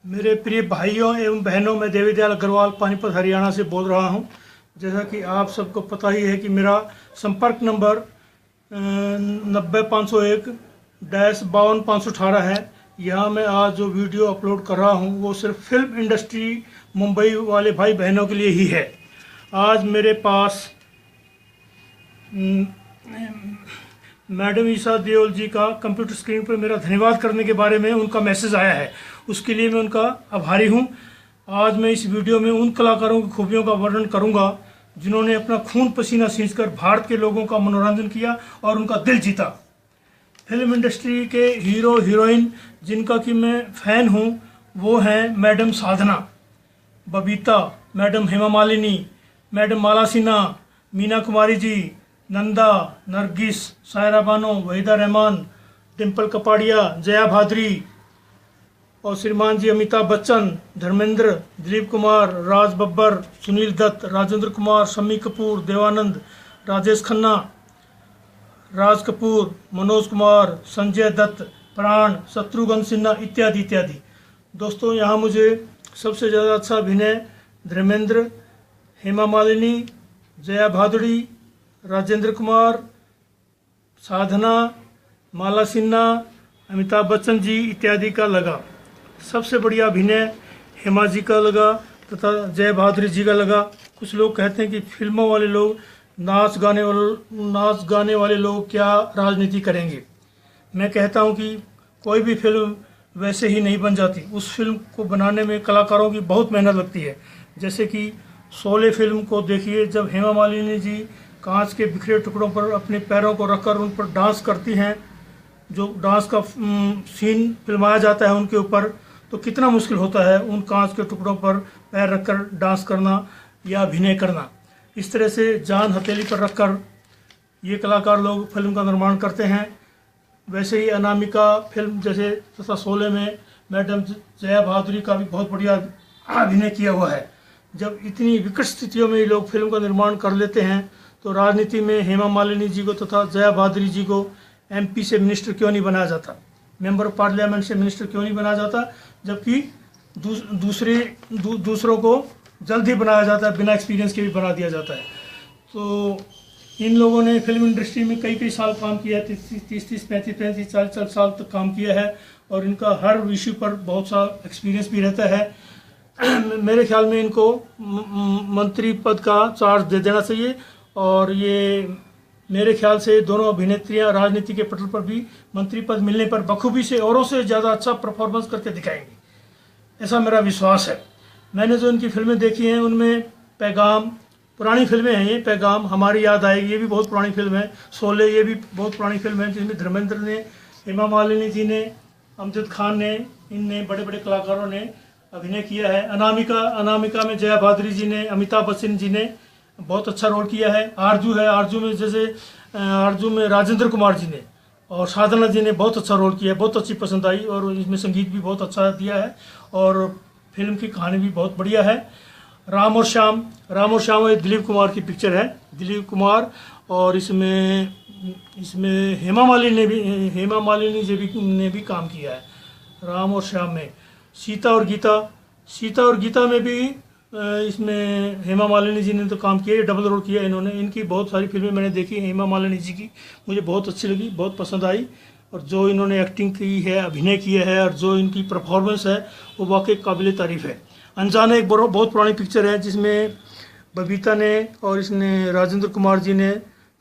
मेरे प्रिय भाइयों एवं बहनों, मैं देवीदयाल अग्रवाल पानीपत हरियाणा से बोल रहा हूं। जैसा कि आप सबको पता ही है कि मेरा संपर्क नंबर 90-501-52-518 है। यहाँ मैं आज जो वीडियो अपलोड कर रहा हूँ वो सिर्फ फिल्म इंडस्ट्री मुंबई वाले भाई बहनों के लिए ही है। आज मेरे पास मैडम ईशा देओल जी का कंप्यूटर स्क्रीन पर मेरा धन्यवाद करने के बारे में उनका मैसेज आया है। उसके लिए मैं उनका आभारी हूं। आज मैं इस वीडियो में उन कलाकारों की खूबियों का वर्णन करूंगा जिन्होंने अपना खून पसीना सींचकर भारत के लोगों का मनोरंजन किया और उनका दिल जीता। फिल्म इंडस्ट्री के हीरो हीरोइन जिनका कि मैं फ़ैन हूं वो हैं मैडम साधना, बबीता, मैडम हेमा मालिनी, मैडम माला सिन्हा, मीना कुमारी जी, नंदा, नरगिस, सायरा बानो, वहीदा रहमान, डिम्पल कपाड़िया, जया भादुरी और श्रीमान जी अमिताभ बच्चन, धर्मेंद्र, दिलीप कुमार, राज बब्बर, सुनील दत्त, राजेंद्र कुमार, शम्मी कपूर, देवानंद, राजेश खन्ना, राज कपूर, मनोज कुमार, संजय दत्त, प्राण, शत्रुघ्न सिन्हा इत्यादि इत्यादि। दोस्तों, यहाँ मुझे सबसे ज़्यादा अच्छा अभिनय धर्मेंद्र, हेमा मालिनी, जया भादुरी, राजेंद्र कुमार, साधना, माला सिन्हा, अमिताभ बच्चन जी इत्यादि का लगा। सबसे बढ़िया अभिनय हेमा जी का लगा तथा जय भादुरी जी का लगा। कुछ लोग कहते हैं कि फिल्मों वाले लोग नाच गाने वाले लोग क्या राजनीति करेंगे। मैं कहता हूं कि कोई भी फिल्म वैसे ही नहीं बन जाती। उस फिल्म को बनाने में कलाकारों की बहुत मेहनत लगती है। जैसे कि शोले फिल्म को देखिए, जब हेमा मालिनी जी कांच के बिखरे टुकड़ों पर अपने पैरों को रखकर उन पर डांस करती हैं, जो डांस का सीन फिल्माया जाता है उनके ऊपर, तो कितना मुश्किल होता है उन कांच के टुकड़ों पर पैर रखकर डांस करना या अभिनय करना। इस तरह से जान हथेली पर रखकर ये कलाकार लोग फिल्म का निर्माण करते हैं। वैसे ही अनामिका फिल्म जैसे तथा शोले में मैडम जया भादुरी का भी बहुत बढ़िया अभिनय किया हुआ है। जब इतनी विकट स्थितियों में ये लोग फिल्म का निर्माण कर लेते हैं तो राजनीति में हेमा मालिनी जी को तथा जया भादुरी जी को एमपी से मिनिस्टर क्यों नहीं बनाया जाता, मेंबर ऑफ पार्लियामेंट से मिनिस्टर क्यों नहीं बनाया जाता, जबकि दूसरों को जल्द ही बनाया जाता है, बिना एक्सपीरियंस के भी बना दिया जाता है। तो इन लोगों ने फिल्म इंडस्ट्री में कई साल काम किया है, 30, 35, 40 साल तक काम किया है और इनका हर विषय पर बहुत सा एक्सपीरियंस भी रहता है। मेरे ख्याल में इनको मंत्री पद का चार्ज दे देना चाहिए और ये मेरे ख्याल से दोनों अभिनेत्रियां राजनीति के पटल पर भी मंत्री पद मिलने पर बखूबी से औरों से ज़्यादा अच्छा परफॉर्मेंस करके दिखाएंगी, ऐसा मेरा विश्वास है। मैंने जो इनकी फिल्में देखी हैं उनमें पैगाम, पुरानी फिल्में हैं ये, पैगाम, हमारी याद आएगी, ये भी बहुत पुरानी फिल्म है। शोले, ये भी बहुत पुरानी फिल्म है जिसमें धर्मेंद्र ने, हेमा मालिनी जी ने, अमजद खान ने, इनने बड़े बड़े कलाकारों ने अभिनय किया है। अनामिका में जया भादुरी जी ने, अमिताभ बच्चन जी ने बहुत अच्छा रोल किया है। आरजू है, आरजू में राजेंद्र कुमार जी ने और साधना जी ने बहुत अच्छा रोल किया है, बहुत अच्छी पसंद आई और इसमें संगीत भी बहुत अच्छा दिया है और फिल्म की कहानी भी बहुत बढ़िया है। राम और श्याम ये दिलीप कुमार की पिक्चर है, दिलीप कुमार, और इसमें हेमा मालिनी जी ने भी काम किया है राम और श्याम में। सीता और गीता में भी इसमें हेमा मालिनी जी ने तो काम किया है, डबल रोल किया इन्होंने। इनकी बहुत सारी फिल्में मैंने देखी, हेमा मालिनी जी की मुझे बहुत अच्छी लगी, बहुत पसंद आई और जो इन्होंने एक्टिंग की है, अभिनय किया है और जो इनकी परफॉर्मेंस है वो वाकई काबिल तारीफ़ है। अनजाने एक बहुत पुरानी पिक्चर है जिसमें बबीता ने और इसने राजेंद्र कुमार जी ने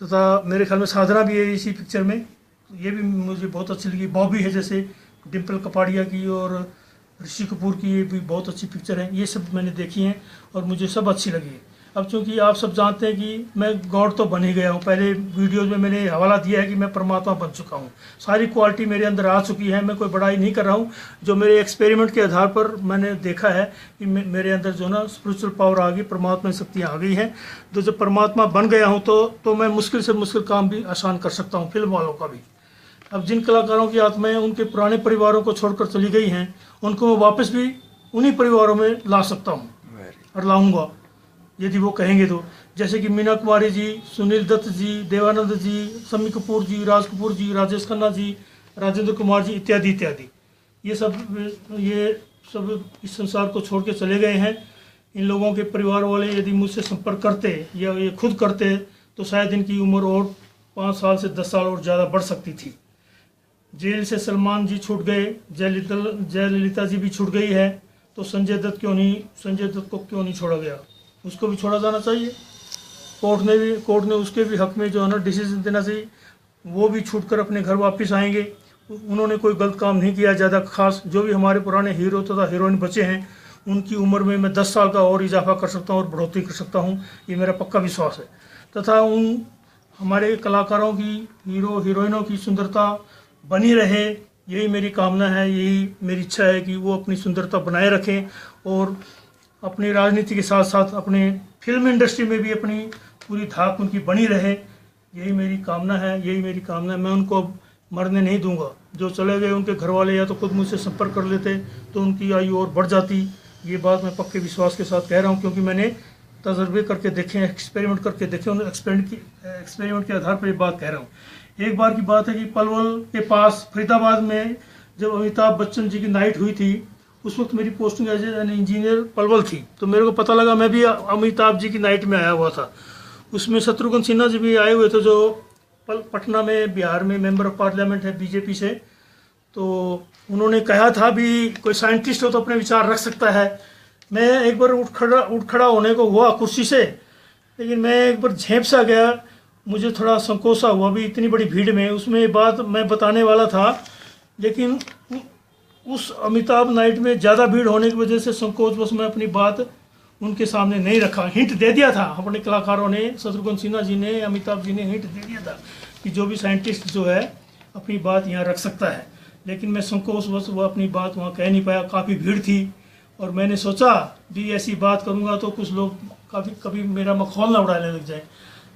तथा मेरे ख्याल में साधना भी है इसी पिक्चर में, ये भी मुझे बहुत अच्छी लगी। बॉबी है जैसे डिम्पल कपाड़िया की और ऋषि कपूर की, ये भी बहुत अच्छी पिक्चर है। ये सब मैंने देखी हैं और मुझे सब अच्छी लगी। अब चूंकि आप सब जानते हैं कि मैं गॉड तो बन ही गया हूँ, पहले वीडियोज़ में मैंने हवाला दिया है कि मैं परमात्मा बन चुका हूँ, सारी क्वालिटी मेरे अंदर आ चुकी है। मैं कोई बड़ाई नहीं कर रहा हूँ, जो मेरे एक्सपेरिमेंट के आधार पर मैंने देखा है कि मेरे अंदर जो ना स्पिरिचुअल पावर आ गई, परमात्मा शक्तियाँ आ गई हैं। तो जब परमात्मा बन गया हूँ तो मैं मुश्किल से मुश्किल काम भी आसान कर सकता हूँ, फिल्म वालों का भी। अब जिन कलाकारों की आत्माएं उनके पुराने परिवारों को छोड़कर चली गई हैं, उनको मैं वापस भी उन्हीं परिवारों में ला सकता हूं और लाऊंगा यदि वो कहेंगे तो। जैसे कि मीना कुमारी जी, सुनील दत्त जी, देवानंद जी, शम्मी कपूर जी, राज कपूर जी, राजेश खन्ना जी, राजेंद्र कुमार जी इत्यादि इत्यादि। ये सब इस संसार को छोड़ के चले गए हैं। इन लोगों के परिवार वाले यदि मुझसे संपर्क करते या ये खुद करते तो शायद इनकी उम्र और 5 साल से 10 साल और ज़्यादा बढ़ सकती थी। जेल से सलमान जी छूट गए, जयललिता जी भी छूट गई है, तो संजय दत्त को क्यों नहीं छोड़ा गया? उसको भी छोड़ा जाना चाहिए। कोर्ट ने उसके भी हक में जो है ना डिसीजन देना चाहिए। वो भी छूटकर अपने घर वापस आएंगे। उन्होंने कोई गलत काम नहीं किया ज़्यादा खास। जो भी हमारे पुराने हीरो तथा हीरोइन बचे हैं उनकी उम्र में मैं 10 साल का और इजाफा कर सकता हूँ और बढ़ोतरी कर सकता हूँ, ये मेरा पक्का विश्वास है। तथा उन हमारे कलाकारों की, हीरो हीरोइनों की सुंदरता बनी रहे, यही मेरी कामना है, यही मेरी इच्छा है कि वो अपनी सुंदरता बनाए रखें और अपनी राजनीति के साथ साथ अपने फिल्म इंडस्ट्री में भी अपनी पूरी धाक उनकी बनी रहे। यही मेरी कामना है, यही मेरी कामना है। मैं उनको अब मरने नहीं दूंगा। जो चले गए उनके घर वाले या तो खुद मुझसे संपर्क कर लेते तो उनकी आयु और बढ़ जाती। ये बात मैं पक्के विश्वास के साथ कह रहा हूँ, क्योंकि मैंने तजर्बे करके देखे, एक्सपेरिमेंट करके देखे। उन एक्सपेरिमेंट के आधार पर ये बात कह रहा हूँ। एक बार की बात है कि पलवल के पास फरीदाबाद में जब अमिताभ बच्चन जी की नाइट हुई थी, उस वक्त मेरी posting as an engineer Palwal थी। तो मेरे को पता लगा, मैं भी अमिताभ जी की नाइट में आया हुआ था। उसमें शत्रुघ्न सिन्हा जी भी आए हुए थे, जो पटना में बिहार में मेंबर ऑफ पार्लियामेंट है बीजेपी से। तो उन्होंने कहा था भी कोई साइंटिस्ट हो तो अपने विचार रख सकता है। मैं एक बार उठ खड़ा होने को हुआ कुर्सी से, लेकिन मैं एक बार झेप सा गया, मुझे थोड़ा संकोच सा हुआ भी इतनी बड़ी भीड़ में। उसमें ये बात मैं बताने वाला था, लेकिन उस अमिताभ नाइट में ज़्यादा भीड़ होने की वजह से संकोच बस मैं अपनी बात उनके सामने नहीं रखा। हिंट दे दिया था अपने कलाकारों ने, शत्रुघ्न सिन्हा जी ने, अमिताभ जी ने हिंट दे दिया था कि जो भी साइंटिस्ट जो है अपनी बात यहाँ रख सकता है, लेकिन मैं संकोच बस वो अपनी बात वहाँ कह नहीं पाया। काफ़ी भीड़ थी और मैंने सोचा भी ऐसी बात करूँगा तो कुछ लोग कभी मेरा मखौल ना उड़ाने लग जाए।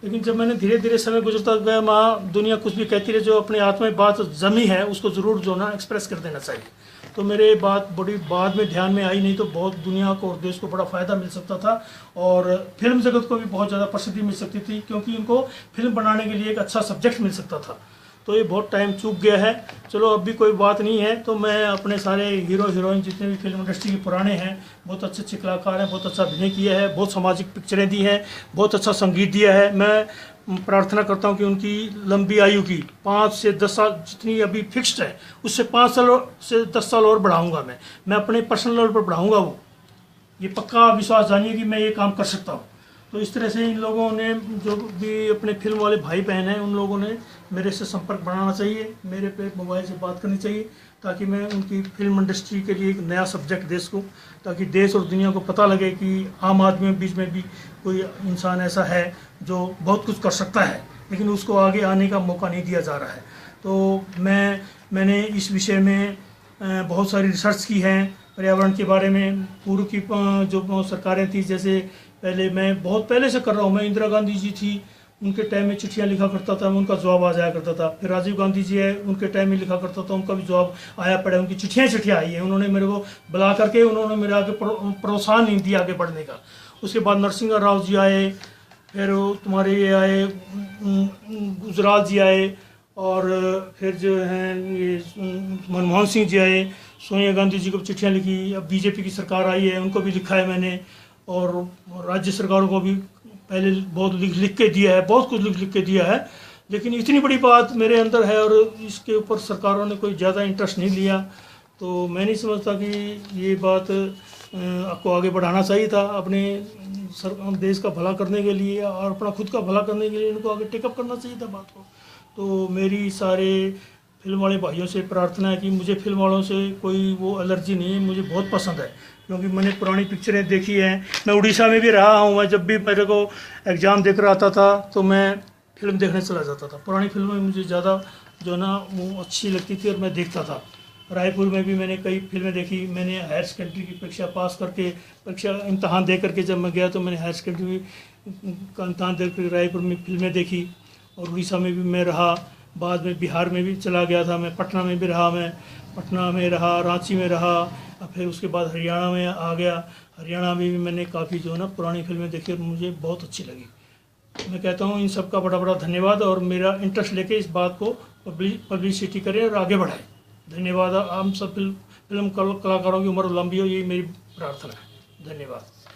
लेकिन जब मैंने धीरे धीरे समय गुजरता गया, माँ दुनिया कुछ भी कहती रहे, जो अपने आत्मा में बात जमी है उसको ज़रूर जो ना एक्सप्रेस कर देना चाहिए। तो मेरे बात बड़ी बाद में ध्यान में आई, नहीं तो बहुत दुनिया को और देश को बड़ा फ़ायदा मिल सकता था और फिल्म जगत को भी बहुत ज़्यादा प्रसिद्धि मिल सकती थी, क्योंकि उनको फिल्म बनाने के लिए एक अच्छा सब्जेक्ट मिल सकता था। तो ये बहुत टाइम चूक गया है। चलो अब भी कोई बात नहीं है। तो मैं अपने सारे हीरो हीरोइन जितने भी फिल्म इंडस्ट्री के पुराने हैं, बहुत अच्छे अच्छे कलाकार हैं, बहुत अच्छा अभिनय किया है, बहुत सामाजिक पिक्चरें दी हैं, बहुत अच्छा संगीत दिया है। मैं प्रार्थना करता हूं कि उनकी लंबी आयु की 5 से 10 साल जितनी अभी फिक्स्ड है, उससे 5 साल से 10 साल और बढ़ाऊँगा। मैं अपने पर्सनल लेवल पर बढ़ाऊँगा। वो ये पक्का विश्वास जानिए कि मैं ये काम कर सकता हूँ। तो इस तरह से इन लोगों ने, जो भी अपने फिल्म वाले भाई बहन हैं, उन लोगों ने मेरे से संपर्क बनाना चाहिए, मेरे पे मोबाइल से बात करनी चाहिए, ताकि मैं उनकी फिल्म इंडस्ट्री के लिए एक नया सब्जेक्ट दे सकूँ, ताकि देश और दुनिया को पता लगे कि आम आदमी के बीच में भी कोई इंसान ऐसा है जो बहुत कुछ कर सकता है, लेकिन उसको आगे आने का मौका नहीं दिया जा रहा है। तो मैंने इस विषय में बहुत सारी रिसर्च की है पर्यावरण के बारे में। पूर्व की जो सरकारें थी, जैसे पहले मैं बहुत पहले से कर रहा हूँ, मैं इंदिरा गांधी जी थी उनके टाइम में चिट्ठियाँ लिखा करता था, उनका जवाब आ जाया करता था। फिर राजीव गांधी जी है, उनके टाइम में लिखा करता था, उनका भी जवाब आया पड़ा। उनकी चिट्ठियाँ आई हैं, उन्होंने मेरे को बुला करके उन्होंने मेरे आगे प्रोत्साहन नहीं दिया आगे बढ़ने का। उसके बाद नरसिंह राव जी आए, फिर तुम्हारे ये आए गुजराल जी आए, और फिर जो हैं ये मनमोहन सिंह जी आए, सोनिया गांधी जी को चिट्ठियाँ लिखी। अब बीजेपी की सरकार आई है, उनको भी लिखा है मैंने, और राज्य सरकारों को भी पहले बहुत लिख के दिया है, बहुत कुछ लिख के दिया है। लेकिन इतनी बड़ी बात मेरे अंदर है और इसके ऊपर सरकारों ने कोई ज़्यादा इंटरेस्ट नहीं लिया। तो मैं नहीं समझता कि ये बात आपको आगे बढ़ाना चाहिए था। अपने देश का भला करने के लिए और अपना खुद का भला करने के लिए इनको आगे टेकअप करना चाहिए था बात को। तो मेरी सारे फिल्म वाले भाइयों से प्रार्थना है कि मुझे फिल्म वालों से कोई वो एलर्जी नहीं है, मुझे बहुत पसंद है, क्योंकि मैंने पुरानी पिक्चरें देखी हैं। मैं उड़ीसा में भी रहा हूँ। मैं जब भी मेरे को एग्ज़ाम देकर आता था तो मैं फिल्म देखने चला जाता था। पुरानी फिल्में मुझे ज़्यादा जो ना वो अच्छी लगती थी और मैं देखता था। रायपुर में भी मैंने कई फिल्में देखी। मैंने हायर सेकेंडरी की परीक्षा पास करके, परीक्षा इम्तहान दे करके जब मैं गया तो मैंने हायर सेकेंडरी का इम्तहान दे करके रायपुर में फिल्में देखी। और उड़ीसा में भी मैं रहा, बाद में बिहार में भी चला गया था मैं, पटना में भी रहा, मैं पटना में रहा, रांची में रहा, फिर उसके बाद हरियाणा में आ गया। हरियाणा में भी मैंने काफ़ी जो है ना पुरानी फिल्में देखी और मुझे बहुत अच्छी लगी। मैं कहता हूँ इन सब का बड़ा बड़ा धन्यवाद, और मेरा इंटरेस्ट लेके इस बात को पब्लिसिटी करें और आगे बढ़ाएं। धन्यवाद। हम सब फिल्म कलाकारों की उम्र लंबी हो, यही मेरी प्रार्थना है। धन्यवाद।